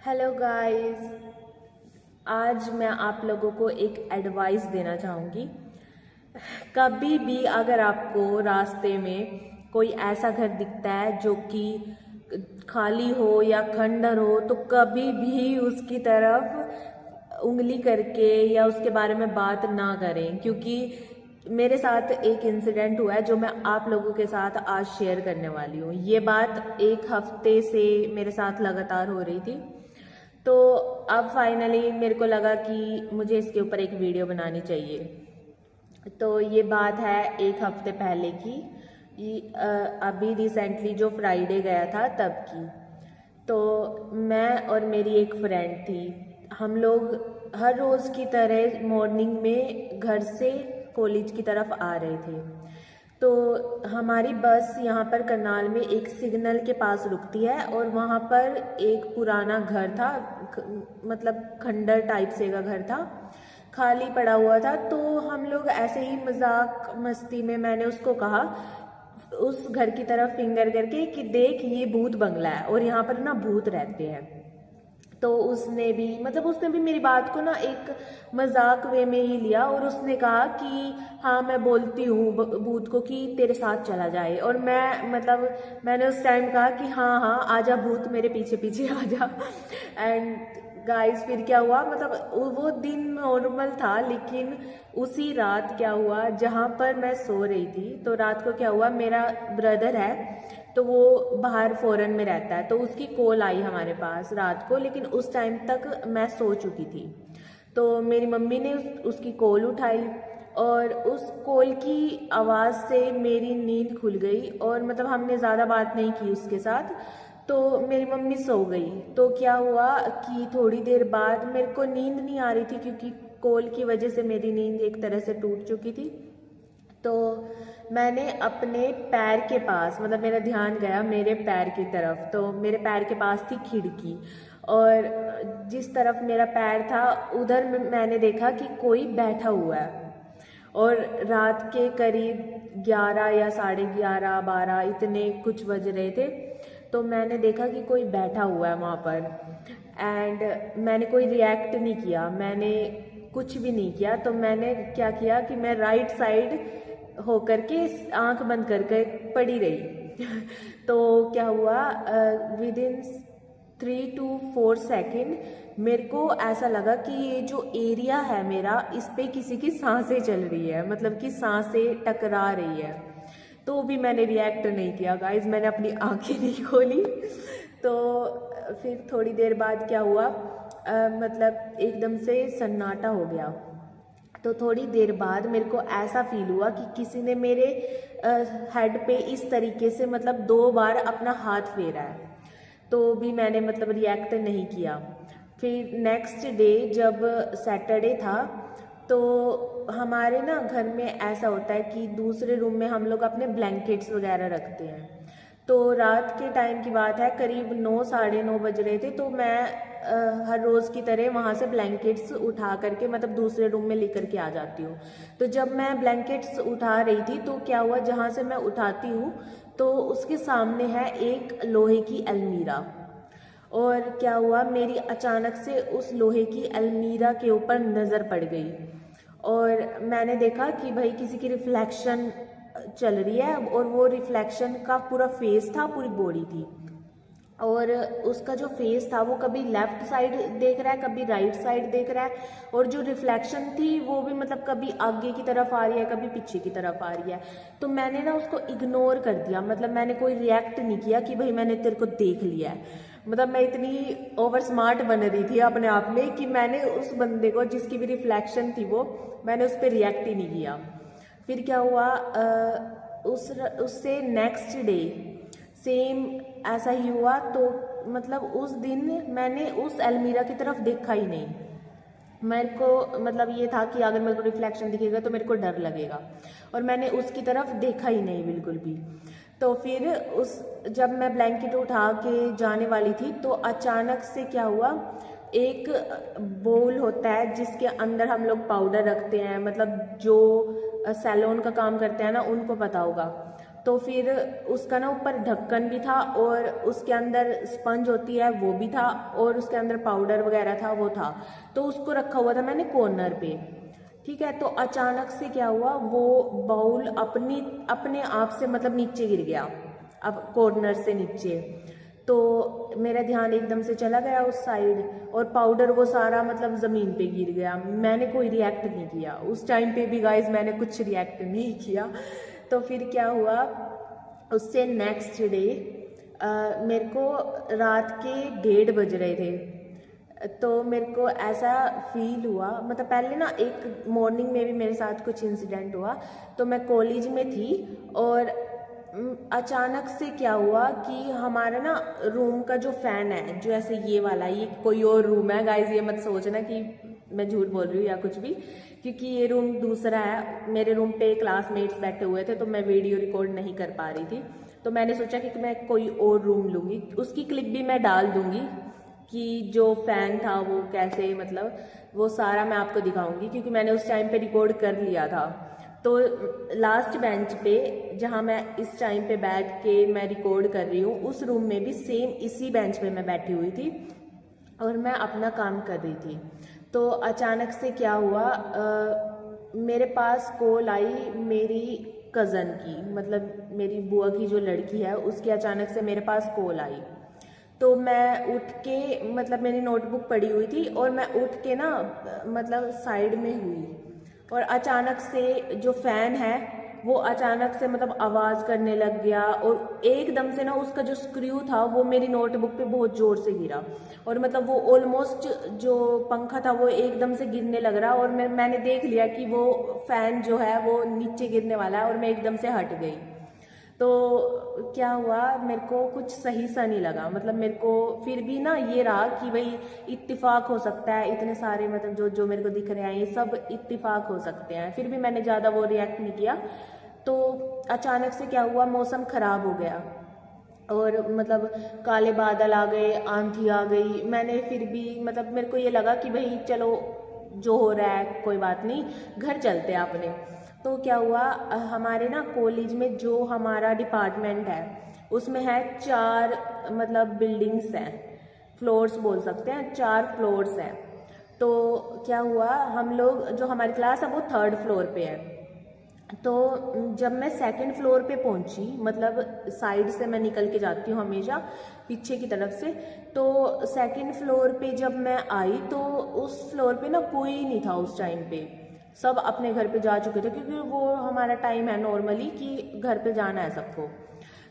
Hello guys. आज मैं आप लोगों को एक एडवाइस देना चाहूँगी। कभी भी अगर आपको रास्ते में कोई ऐसा घर दिखता है जो कि खाली हो या खंडर हो, तो कभी भी उसकी तरफ उंगली करके या उसके बारे में बात ना करें, क्योंकि मेरे साथ एक इंसिडेंट हुआ है जो मैं आप लोगों के साथ आज शेयर करने वाली हूँ। ये बात एक हफ्ते से मेरे साथ लगातार हो रही थी, तो अब फाइनली मेरे को लगा कि मुझे इसके ऊपर एक वीडियो बनानी चाहिए। तो ये बात है एक हफ्ते पहले की। अभी रिसेंटली जो फ्राइडे गया था तब की। तो मैं और मेरी एक फ्रेंड थी। हम लोग हर रोज़ की तरह मॉर्निंग में घर से कॉलेज की तरफ आ रहे थे। तो हमारी बस यहाँ पर करनाल में एक सिग्नल के पास रुकती है और वहाँ पर एक पुराना घर था, मतलब खंडर टाइप से का घर था, खाली पड़ा हुआ था। तो हम लोग ऐसे ही मजाक मस्ती में मैंने उसको कहा, उस घर की तरफ फिंगर करके, कि देख ये भूत बंगला है और यहाँ पर ना भूत रहते हैं। तो उसने भी मेरी बात को ना एक मजाक वे में ही लिया और उसने कहा कि हाँ मैं बोलती हूँ भूत को कि तेरे साथ चला जाए। और मैंने उस टाइम कहा कि हाँ हाँ आजा भूत, मेरे पीछे पीछे आजा। एंड गाइस फिर क्या हुआ, वो दिन नॉर्मल था, लेकिन उसी रात क्या हुआ, जहाँ पर मैं सो रही थी, तो रात को क्या हुआ, मेरा ब्रदर है तो वो बाहर फॉरेन में रहता है, तो उसकी कॉल आई हमारे पास रात को, लेकिन उस टाइम तक मैं सो चुकी थी। तो मेरी मम्मी ने उसकी कॉल उठाई और उस कॉल की आवाज़ से मेरी नींद खुल गई और हमने ज़्यादा बात नहीं की उसके साथ। तो मेरी मम्मी सो गई। तो क्या हुआ कि थोड़ी देर बाद मेरे को नींद नहीं आ रही थी, क्योंकि कॉल की वजह से मेरी नींद एक तरह से टूट चुकी थी। तो मैंने अपने पैर के पास, मेरा ध्यान गया मेरे पैर की तरफ, तो मेरे पैर के पास थी खिड़की और जिस तरफ मेरा पैर था उधर मैंने देखा कि कोई बैठा हुआ है। और रात के करीब 11 या 11:30 12 इतने कुछ बज रहे थे। तो मैंने देखा कि कोई बैठा हुआ है वहाँ पर। एंड मैंने कोई रिएक्ट नहीं किया, मैंने कुछ भी नहीं किया। तो मैंने क्या किया कि मैं राइट साइड होकर के आंख बंद करके पड़ी रही। तो क्या हुआ, विद इन 3 to 4 सेकेंड मेरे को ऐसा लगा कि ये जो एरिया है मेरा, इस पे किसी की सांसें चल रही है, कि सांसें टकरा रही है। तो भी मैंने रिएक्ट नहीं किया गाइज, मैंने अपनी आंखें नहीं खोली। तो फिर थोड़ी देर बाद क्या हुआ, एकदम से सन्नाटा हो गया। तो थोड़ी देर बाद मेरे को ऐसा फील हुआ कि किसी ने मेरे हेड पे इस तरीके से 2 बार अपना हाथ फेरा है। तो भी मैंने रिएक्ट नहीं किया। फिर नेक्स्ट डे जब सैटरडे था, तो हमारे ना घर में ऐसा होता है कि दूसरे रूम में हम लोग अपने ब्लैंकेट्स वगैरह रखते हैं। तो रात के टाइम की बात है, करीब 9 9:30 बज रहे थे। तो मैं हर रोज़ की तरह वहाँ से ब्लैंकेट्स उठा करके दूसरे रूम में लेकर के आ जाती हूँ। तो जब मैं ब्लैंकेट्स उठा रही थी तो क्या हुआ, जहाँ से मैं उठाती हूँ तो उसके सामने है एक लोहे की अलमीरा। और क्या हुआ, मेरी अचानक से उस लोहे की अलमीरा के ऊपर नज़र पड़ गई और मैंने देखा कि भाई किसी की रिफ्लेक्शन चल रही है और वो रिफ्लेक्शन का पूरा फेस था, पूरी बॉडी थी। और उसका जो फेस था वो कभी लेफ्ट साइड देख रहा है, कभी राइट साइड देख रहा है। और जो रिफ्लेक्शन थी वो भी कभी आगे की तरफ आ रही है, कभी पीछे की तरफ आ रही है। तो मैंने ना उसको इग्नोर कर दिया, मैंने कोई रिएक्ट नहीं किया कि भाई मैंने तेरे को देख लिया है। मैं इतनी ओवर स्मार्ट बन रही थी अपने आप में कि मैंने उस बंदे को, जिसकी भी रिफ्लेक्शन थी वो, मैंने उस पर रिएक्ट ही नहीं किया। फिर क्या हुआ, उससे नेक्स्ट डे सेम ऐसा ही हुआ। तो उस दिन मैंने उस अलमीरा की तरफ देखा ही नहीं। मेरे को ये था कि अगर मेरे को रिफ्लेक्शन दिखेगा तो मेरे को डर लगेगा, और मैंने उसकी तरफ देखा ही नहीं बिल्कुल भी। तो फिर जब मैं ब्लैंकेट उठा के जाने वाली थी तो अचानक से क्या हुआ, एक बोल होता है जिसके अंदर हम लोग पाउडर रखते हैं, जो सैलून का काम करते हैं ना उनको पता होगा। तो फिर उसका ना ऊपर ढक्कन भी था और उसके अंदर स्पंज होती है वो भी था और उसके अंदर पाउडर वगैरह था वो था। तो उसको रखा हुआ था मैंने कॉर्नर पे, ठीक है। तो अचानक से क्या हुआ, वो बाउल अपने आप से मतलब नीचे गिर गया, अब कॉर्नर से नीचे। तो मेरा ध्यान एकदम से चला गया उस साइड और पाउडर वो सारा मतलब ज़मीन पे गिर गया। मैंने कोई रिएक्ट नहीं किया उस टाइम पे भी गाइज, मैंने कुछ रिएक्ट नहीं किया। तो फिर क्या हुआ, उससे नेक्स्ट डे मेरे को रात के 1:30 बज रहे थे। तो मेरे को ऐसा फील हुआ, मतलब पहले ना एक मॉर्निंग में भी मेरे साथ कुछ इंसिडेंट हुआ। तो मैं कॉलेज में थी और अचानक से क्या हुआ कि हमारा ना रूम का जो फैन है, जो ऐसे ये वाला, ये कोई और रूम है गाइज, ये मत सोचना कि मैं झूठ बोल रही हूँ या कुछ भी, क्योंकि ये रूम दूसरा है। मेरे रूम पे क्लासमेट्स बैठे हुए थे तो मैं वीडियो रिकॉर्ड नहीं कर पा रही थी। तो मैंने सोचा कि मैं कोई और रूम लूँगी, उसकी क्लिप भी मैं डाल दूँगी कि जो फ़ैन था वो कैसे, मतलब वो सारा मैं आपको दिखाऊंगी क्योंकि मैंने उस टाइम पे रिकॉर्ड कर लिया था। तो लास्ट बेंच पे जहाँ मैं इस टाइम पे बैठ के मैं रिकॉर्ड कर रही हूँ, उस रूम में भी सेम इसी बेंच पे मैं बैठी हुई थी और मैं अपना काम कर रही थी। तो अचानक से क्या हुआ, मेरे पास कॉल आई मेरी कज़न की, मतलब मेरी बुआ की जो लड़की है उसकी अचानक से मेरे पास कॉल आई। तो मैं उठ के, मतलब मेरी नोटबुक पड़ी हुई थी और मैं उठ के ना मतलब साइड में हुई और अचानक से जो फ़ैन है वो अचानक से मतलब आवाज़ करने लग गया और एकदम से ना उसका जो स्क्रू था वो मेरी नोटबुक पे बहुत ज़ोर से गिरा और मतलब वो ऑलमोस्ट जो पंखा था वो एकदम से गिरने लग रहा और मैंने देख लिया कि वो फ़ैन जो है वो नीचे गिरने वाला है और मैं एकदम से हट गई। तो क्या हुआ, मेरे को कुछ सही सा नहीं लगा, मतलब मेरे को फिर भी ना ये रहा कि भाई इत्तेफाक हो सकता है, इतने सारे मतलब जो जो मेरे को दिख रहे हैं ये सब इत्तेफाक हो सकते हैं, फिर भी मैंने ज़्यादा वो रिएक्ट नहीं किया। तो अचानक से क्या हुआ, मौसम ख़राब हो गया और मतलब काले बादल आ गए, आंधी आ गई। मैंने फिर भी मतलब मेरे को ये लगा कि भाई चलो जो हो रहा है कोई बात नहीं, घर चलते हैं अपने। तो क्या हुआ, हमारे ना कॉलेज में जो हमारा डिपार्टमेंट है उसमें है 4 मतलब बिल्डिंग्स हैं, फ्लोर्स बोल सकते हैं, 4 फ्लोर्स हैं। तो क्या हुआ, हम लोग जो हमारी क्लास है वो 3rd फ्लोर पे है। तो जब मैं 2nd फ्लोर पे पहुंची, मतलब साइड से मैं निकल के जाती हूँ हमेशा पीछे की तरफ से, तो 2nd फ्लोर पे जब मैं आई तो उस फ्लोर पे ना कोई नहीं था उस टाइम पे, सब अपने घर पे जा चुके थे क्योंकि वो हमारा टाइम है नॉर्मली कि घर पे जाना है सबको।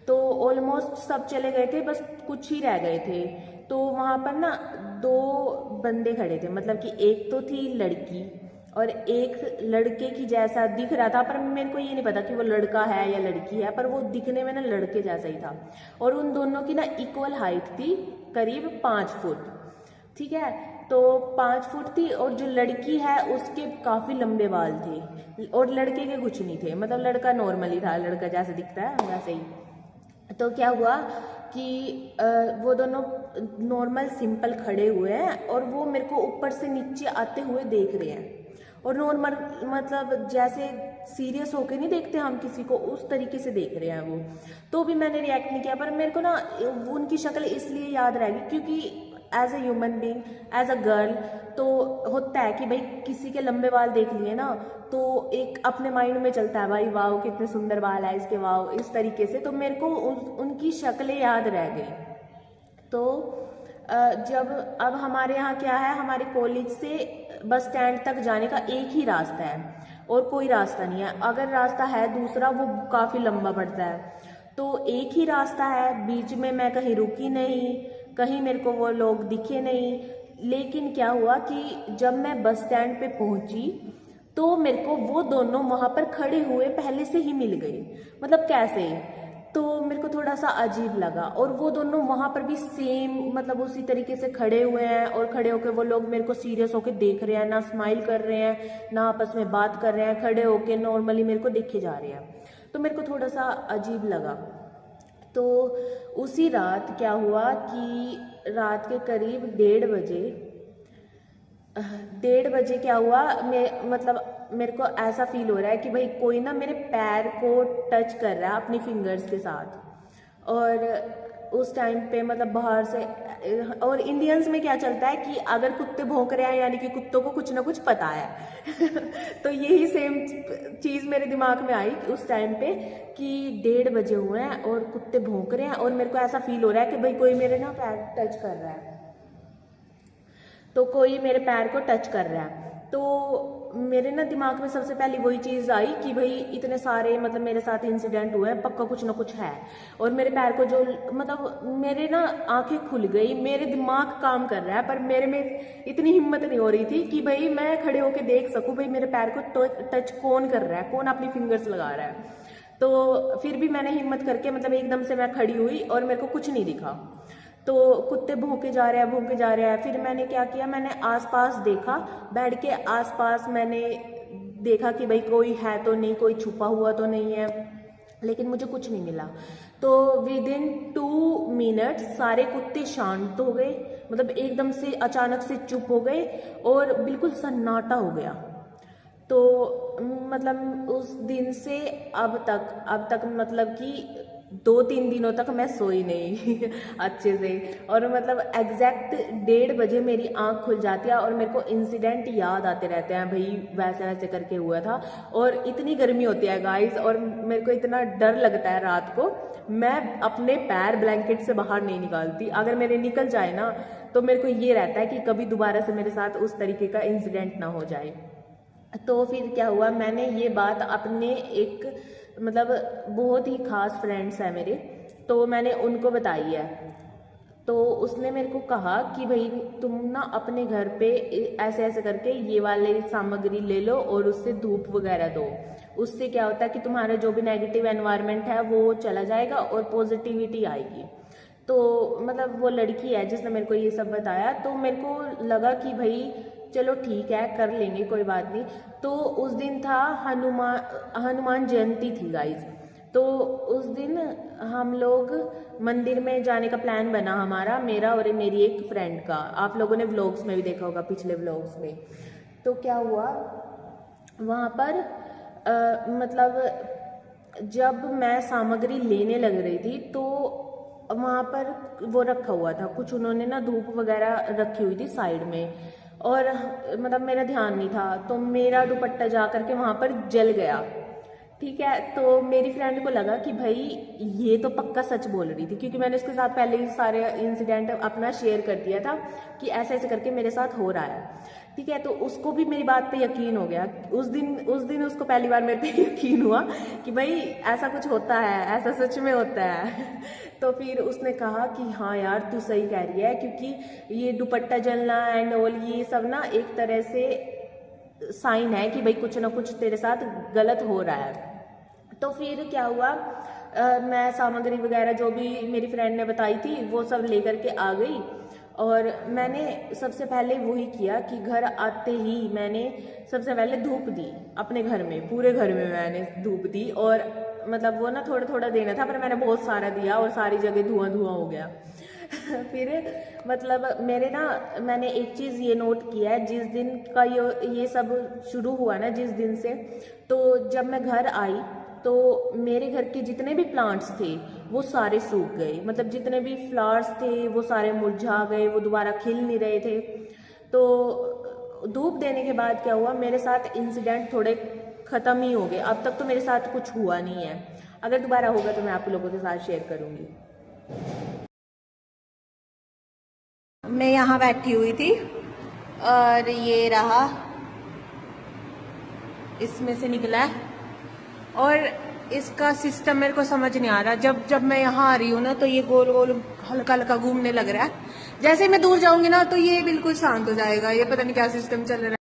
तो ऑलमोस्ट सब चले गए थे, बस कुछ ही रह गए थे। तो वहाँ पर ना 2 बंदे खड़े थे, मतलब कि एक तो थी लड़की और एक लड़के की जैसा दिख रहा था, पर मेरे को ये नहीं पता कि वो लड़का है या लड़की है, पर वो दिखने में ना लड़के जैसा ही था। और उन दोनों की ना इक्वल हाइट थी, करीब 5 फुट, ठीक है। तो 5 फुट थी और जो लड़की है उसके काफ़ी लंबे बाल थे और लड़के के कुछ नहीं थे, मतलब लड़का नॉर्मली था, लड़का जैसे दिखता है वैसे ही। तो क्या हुआ कि वो दोनों नॉर्मल सिंपल खड़े हुए हैं और वो मेरे को ऊपर से नीचे आते हुए देख रहे हैं और नॉर्मल मतलब जैसे सीरियस होके नहीं देखते हम किसी को, उस तरीके से देख रहे हैं वो। तो भी मैंने रिएक्ट नहीं किया, पर मेरे को ना उनकी शक्ल इसलिए याद रहेगी क्योंकि as a human being, as a girl, तो होता है कि भाई किसी के लंबे बाल देख लिए ना तो एक अपने माइंड में चलता है भाई वाह कितने सुंदर बाल है इसके, वाह, इस तरीके से। तो मेरे को उनकी शक्लें याद रह गई। तो जब अब हमारे यहाँ क्या है, हमारे कॉलेज से बस स्टैंड तक जाने का एक ही रास्ता है और कोई रास्ता नहीं है, अगर रास्ता है दूसरा वो काफ़ी लंबा पड़ता है। तो एक ही रास्ता है, बीच में मैं कहीं रुकी नहीं, कहीं मेरे को वो लोग दिखे नहीं। लेकिन क्या हुआ कि जब मैं बस स्टैंड पे पहुंची तो मेरे को वो दोनों वहाँ पर खड़े हुए पहले से ही मिल गए, मतलब कैसे, तो मेरे को थोड़ा सा अजीब लगा। और वो दोनों वहाँ पर भी सेम मतलब उसी तरीके से खड़े हुए हैं और खड़े होकर वो लोग मेरे को सीरियस होकर देख रहे हैं, ना स्माइल कर रहे हैं ना आपस में बात कर रहे हैं, खड़े होकर नॉर्मली मेरे को देखे जा रहे हैं। तो मेरे को थोड़ा सा अजीब लगा। तो उसी रात क्या हुआ कि रात के करीब 1:30 बजे क्या हुआ, मैं मतलब मेरे को ऐसा फील हो रहा है कि भाई कोई ना मेरे पैर को टच कर रहा है अपनी फिंगर्स के साथ। और उस टाइम पे मतलब बाहर से, और इंडियंस में क्या चलता है कि अगर कुत्ते भौंक रहे हैं यानी कि कुत्तों को कुछ ना कुछ पता है तो यही सेम चीज़ मेरे दिमाग में आई उस टाइम पे कि 1:30 बजे हुए हैं और कुत्ते भौंक रहे हैं और मेरे को ऐसा फील हो रहा है कि भाई कोई मेरे ना पैर टच कर रहा है, तो कोई मेरे पैर को टच कर रहा है। तो मेरे ना दिमाग में सबसे पहले वही चीज़ आई कि भाई इतने सारे मतलब मेरे साथ इंसिडेंट हुए हैं, पक्का कुछ ना कुछ है। और मेरे पैर को जो मतलब मेरे ना आंखें खुल गई, मेरे दिमाग काम कर रहा है पर मेरे में इतनी हिम्मत नहीं हो रही थी कि भाई मैं खड़े होके देख सकूं भाई मेरे पैर को टच कौन कर रहा है, कौन अपनी फिंगर्स लगा रहा है। तो फिर भी मैंने हिम्मत करके मतलब एकदम से मैं खड़ी हुई और मेरे को कुछ नहीं दिखा। तो कुत्ते भौंके जा रहे हैं, भौंके जा रहे हैं। फिर मैंने क्या किया, मैंने आसपास देखा, बेड के आसपास मैंने देखा कि भाई कोई है तो नहीं, कोई छुपा हुआ तो नहीं है, लेकिन मुझे कुछ नहीं मिला। तो विदिन 2 मिनट सारे कुत्ते शांत हो गए, मतलब एकदम से अचानक से चुप हो गए और बिल्कुल सन्नाटा हो गया। तो मतलब उस दिन से अब तक मतलब कि 2-3 दिनों तक मैं सोई नहीं अच्छे से। और मतलब एग्जैक्ट 1:30 बजे मेरी आंख खुल जाती है और मेरे को इंसिडेंट याद आते रहते हैं, भाई वैसे वैसे करके हुआ था। और इतनी गर्मी होती है गाइस, और मेरे को इतना डर लगता है रात को, मैं अपने पैर ब्लैंकेट से बाहर नहीं निकालती। अगर मेरे निकल जाए ना तो मेरे को ये रहता है कि कभी दोबारा से मेरे साथ उस तरीके का इंसिडेंट ना हो जाए। तो फिर क्या हुआ, मैंने ये बात अपने एक मतलब बहुत ही खास फ्रेंड्स हैं मेरे, तो मैंने उनको बताई है। तो उसने मेरे को कहा कि भाई तुम ना अपने घर पे ऐसे ऐसे करके ये वाले सामग्री ले लो और उससे धूप वगैरह दो। उससे क्या होता है कि तुम्हारा जो भी नेगेटिव एनवायरनमेंट है वो चला जाएगा और पॉजिटिविटी आएगी। तो मतलब वो लड़की है जिसने मेरे को ये सब बताया, तो मेरे को लगा कि भाई चलो ठीक है, कर लेंगे, कोई बात नहीं। तो उस दिन था हनुमान जयंती थी गाइज। तो उस दिन हम लोग मंदिर में जाने का प्लान बना हमारा, मेरा और मेरी एक फ्रेंड का। आप लोगों ने व्लॉग्स में भी देखा होगा, पिछले व्लॉग्स में। तो क्या हुआ वहाँ पर मतलब जब मैं सामग्री लेने लग रही थी तो वहाँ पर वो रखा हुआ था कुछ, उन्होंने ना धूप वगैरह रखी हुई थी साइड में, और मतलब मेरा ध्यान नहीं था, तो मेरा दुपट्टा जा करके वहाँ पर जल गया। ठीक है, तो मेरी फ्रेंड को लगा कि भाई ये तो पक्का सच बोल रही थी, क्योंकि मैंने उसके साथ पहले ही सारे इंसिडेंट अपना शेयर कर दिया था कि ऐसे ऐसे करके मेरे साथ हो रहा है। ठीक है, तो उसको भी मेरी बात पे यकीन हो गया। उस दिन उसको पहली बार मेरे पे यकीन हुआ कि भाई ऐसा कुछ होता है, ऐसा सच में होता है तो फिर उसने कहा कि हाँ यार तू सही कह रही है, क्योंकि ये दुपट्टा जलना एंड ऑल ये सब ना एक तरह से साइन है कि भाई कुछ ना कुछ तेरे साथ गलत हो रहा है। तो फिर क्या हुआ, मैं सामग्री वगैरह जो भी मेरी फ्रेंड ने बताई थी वो सब लेकर के आ गई, और मैंने सबसे पहले वही किया कि घर आते ही मैंने सबसे पहले धूप दी अपने घर में, पूरे घर में मैंने धूप दी। और मतलब वो ना थोड़ा थोड़ा देना था, पर मैंने बहुत सारा दिया और सारी जगह धुआं धुआं हो गया फिर मतलब मैंने एक चीज़ ये नोट किया है, जिस दिन का ये सब शुरू हुआ ना, जिस दिन से, तो जब मैं घर आई तो मेरे घर के जितने भी प्लांट्स थे वो सारे सूख गए, मतलब जितने भी फ्लावर्स थे वो सारे मुरझा गए, वो दोबारा खिल नहीं रहे थे। तो धूप देने के बाद क्या हुआ, मेरे साथ इंसिडेंट थोड़े ख़त्म ही हो गए। अब तक तो मेरे साथ कुछ हुआ नहीं है, अगर दोबारा होगा तो मैं आप लोगों के साथ शेयर करूँगी। मैं यहाँ बैठी हुई थी और ये रहा, इसमें से निकला है, और इसका सिस्टम मेरे को समझ नहीं आ रहा। जब मैं यहाँ आ रही हूँ ना तो ये गोल गोल हल्का हल्का घूमने लग रहा है, जैसे मैं दूर जाऊंगी ना तो ये बिल्कुल शांत हो जाएगा। ये पता नहीं क्या सिस्टम चल रहा है।